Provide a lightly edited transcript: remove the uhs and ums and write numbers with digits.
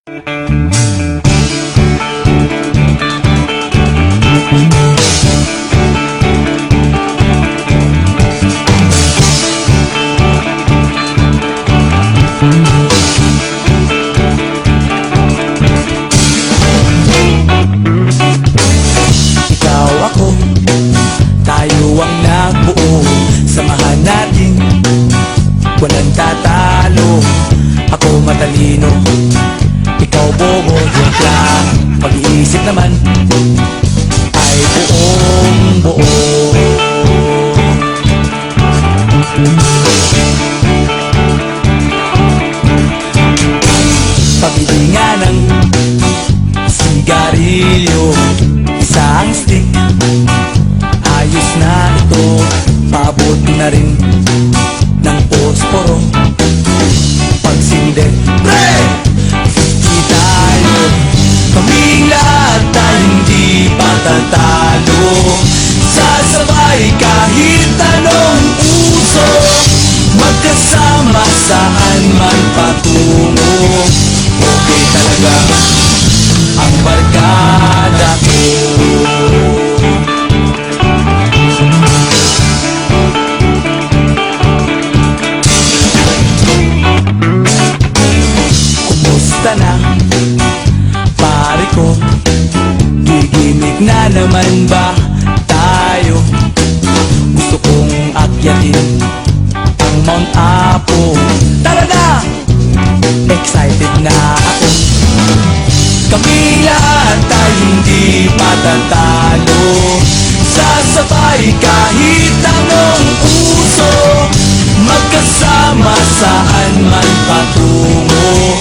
Ikaw ako, tayo ang nagbuo. Samahan natin, walang tatalo. Ako matalino, ikaw bobo. Joke lang, pag-iisip naman ay buong buo. Pabili nga ng sigarilyo, isang stick, ayos na ito. Paabot na rin ng posporo. Pagsinde, pre! 50 tayo, kaming lahat ay hindi patatalo. Sasabay kahit anong uso, magkasama saan man patungo. Okay talaga ang barkada ko. Kumusta na, pare ko? Gigimik na naman ba tayo? Gusto kong akyatin ang Mount Apo. Tara na! Excited na ako. Kami lahat ay hindi patatalo. Sasabay kahit anong uso, magkasama saan man patungo.